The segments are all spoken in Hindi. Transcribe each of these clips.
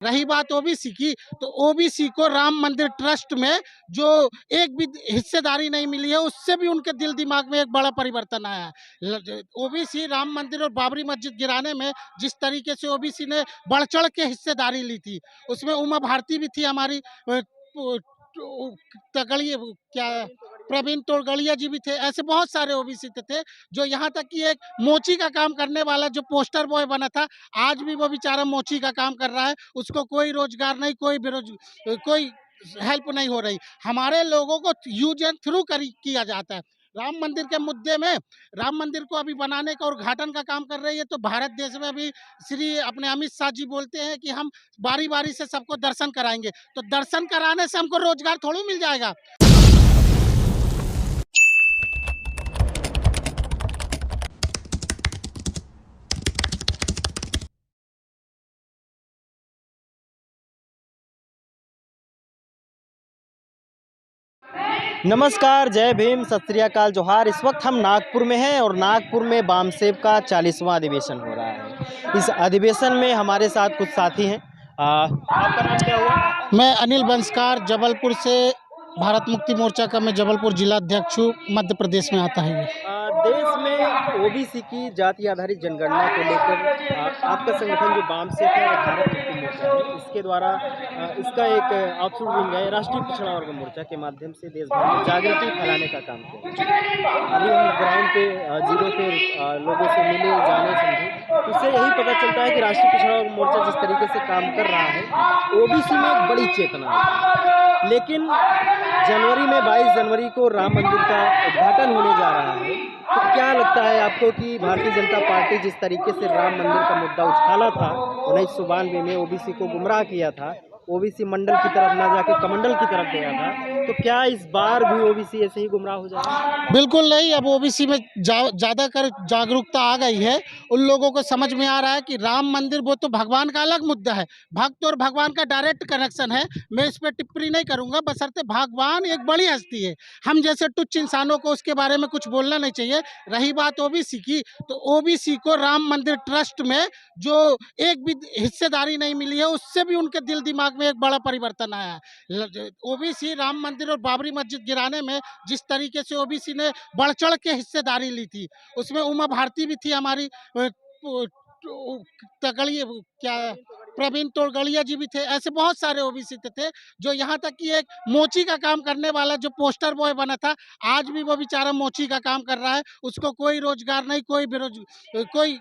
रही बात ओबीसी की, तो ओबीसी को राम मंदिर ट्रस्ट में जो एक भी हिस्सेदारी नहीं मिली है, उससे भी उनके दिल दिमाग में एक बड़ा परिवर्तन आया है। ओबीसी राम मंदिर और बाबरी मस्जिद गिराने में जिस तरीके से ओबीसी ने बढ़ चढ़ के हिस्सेदारी ली थी, उसमें उमा भारती भी थी हमारी, तगड़िए क्या प्रवीण तोड़गड़िया जी भी थे। ऐसे बहुत सारे ओबीसी थे जो यहाँ तक कि एक मोची का काम करने वाला जो पोस्टर बॉय बना था, आज भी वो बेचारा मोची का काम कर रहा है। उसको कोई रोजगार नहीं, कोई हेल्प नहीं हो रही। हमारे लोगों को यूज एंड थ्रू किया जाता है। राम मंदिर के मुद्दे में, राम मंदिर को अभी बनाने का और उद्घाटन का काम कर रही है, तो भारत देश में अभी श्री अपने अमित शाह जी बोलते हैं कि हम बारी बारी से सबको दर्शन कराएंगे। तो दर्शन कराने से हमको रोजगार थोड़ी मिल जाएगा। नमस्कार, जय भीम, सत श्री अकाल, जोहार। इस वक्त हम नागपुर में हैं और नागपुर में बामसेब का 40वां अधिवेशन हो रहा है। इस अधिवेशन में हमारे साथ कुछ साथी हैं। आपका नाम क्या हुआ? मैं अनिल बंसकार, जबलपुर से भारत मुक्ति मोर्चा का मैं जबलपुर जिला अध्यक्ष हूँ, मध्य प्रदेश में आता है ये। देश में ओबीसी की जाति आधारित जनगणना को लेकर आपका संगठन जो बामसेब है और भारत मुक्ति मोर्चा है, इसके द्वारा इसका एक आउटसोर्स विंग है, राष्ट्रीय पिछड़ा वर्ग मोर्चा के माध्यम से देश भर में जागृति फैलाने का काम किया। अभी हम ग्राउंड पे जीरो पे लोगों से मिले, जाने, समझे, तो उससे यही पता चलता है कि राष्ट्रीय पिछड़ा वर्ग मोर्चा जिस तरीके से काम कर रहा है, ओबीसी में एक बड़ी चेतना है। लेकिन जनवरी में 22 जनवरी को राम मंदिर का उद्घाटन होने जा रहा है, तो क्या लगता है आपको कि भारतीय जनता पार्टी जिस तरीके से राम मंदिर का मुद्दा उछाला था 1992 में, ओबीसी को गुमराह किया था, ओबीसी मंडल की तरफ ना जाके कमंडल की तरफ गया था, तो क्या इस बार भी ओबीसी ऐसे ही गुमराह हो जाएगा? बिल्कुल नहीं, अब ओबीसी में ज़्यादा कर जागरूकता आ गई है। उन लोगों को समझ में आ रहा है कि राम मंदिर वो तो भगवान का अलग मुद्दा है, भक्त और भगवान का डायरेक्ट कनेक्शन है। मैं इस पे टिप्पणी नहीं करूँगा, बशर्ते भगवान एक बड़ी हस्ती है, हम जैसे तुच्छ इंसानों को उसके बारे में कुछ बोलना नहीं चाहिए। रही बात ओबीसी की, तो ओबीसी को राम मंदिर ट्रस्ट में जो एक भी हिस्सेदारी नहीं मिली है, उससे भी उनके दिल दिमाग में एक बड़ा परिवर्तन आया है। ओबीसी राम मंदिर और बाबरी मस्जिद गिराने में जिस तरीके से ओबीसी ने बढ़ चढ़ के हिस्सेदारी ली थी, उसमें उमा भारती भी थी हमारी, तगड़िए क्या प्रवीण तोड़गड़िया जी भी थे। ऐसे बहुत सारे ओबीसी थे जो यहाँ तक कि एक मोची का काम करने वाला जो पोस्टर बॉय बना था, आज भी वो बेचारा मोची का काम कर रहा है। उसको कोई रोजगार नहीं, कोई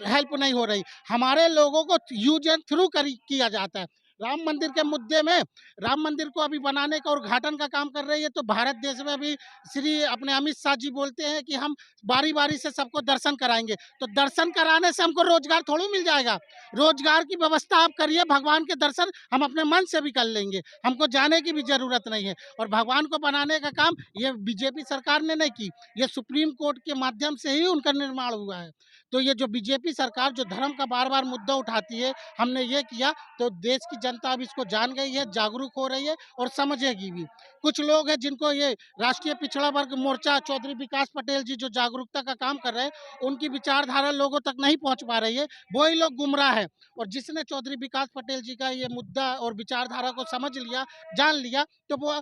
हेल्प नहीं हो रही। हमारे लोगों को यूज एंड थ्रू किया जाता है। राम मंदिर के मुद्दे में, राम मंदिर को अभी बनाने का और उद्घाटन का काम कर रही है, तो भारत देश में अभी श्री अपने अमित शाह जी बोलते हैं कि हम बारी बारी से सबको दर्शन कराएंगे। तो दर्शन कराने से हमको रोजगार थोड़ी मिल जाएगा। रोजगार की व्यवस्था आप करिए, भगवान के दर्शन हम अपने मन से भी कर लेंगे, हमको जाने की भी जरूरत नहीं है। और भगवान को बनाने का काम ये बीजेपी सरकार ने नहीं की, ये सुप्रीम कोर्ट के माध्यम से ही उनका निर्माण हुआ है। तो ये जो बीजेपी सरकार जो धर्म का बार बार मुद्दा उठाती है, हमने ये किया, तो देश की जनता अब इसको जान गई है, जागरूक हो रही है और समझेगी भी। कुछ लोग हैं जिनको ये राष्ट्रीय पिछड़ा वर्ग मोर्चा चौधरी विकास पटेल जी जो जागरूकता का काम कर रहे हैं, उनकी विचारधारा लोगों तक नहीं पहुंच पा रही है, वही लोग गुमराह है। और जिसने चौधरी विकास पटेल जी का ये मुद्दा और विचारधारा को समझ लिया, जान लिया, तो वो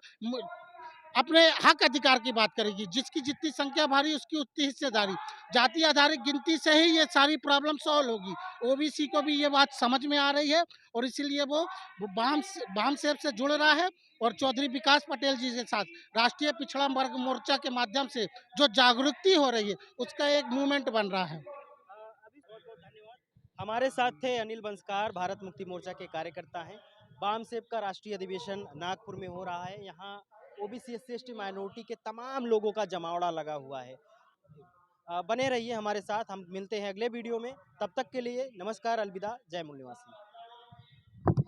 अपने हक अधिकार की बात करेगी। जिसकी जितनी संख्या भारी, उसकी उतनी हिस्सेदारी। जाति आधारित गिनती से ही ये सारी प्रॉब्लम सॉल्व होगी। ओबीसी को भी ये बात समझ में आ रही है और इसीलिए वो बामसेब से जुड़ रहा है और चौधरी विकास पटेल जी के साथ राष्ट्रीय पिछड़ा वर्ग मोर्चा के माध्यम से जो जागृति हो रही है, उसका एक मूवमेंट बन रहा है। अभी बहुत बहुत धन्यवाद। हमारे साथ थे अनिल बंसकार, भारत मुक्ति मोर्चा के कार्यकर्ता हैं। बामसेब का राष्ट्रीय अधिवेशन नागपुर में हो रहा है। यहाँ ओबीसी एससी एसटी माइनॉरिटी के तमाम लोगों का जमावड़ा लगा हुआ है। बने रहिए हमारे साथ, हम मिलते हैं अगले वीडियो में। तब तक के लिए नमस्कार, अलविदा, जय मूल निवासी।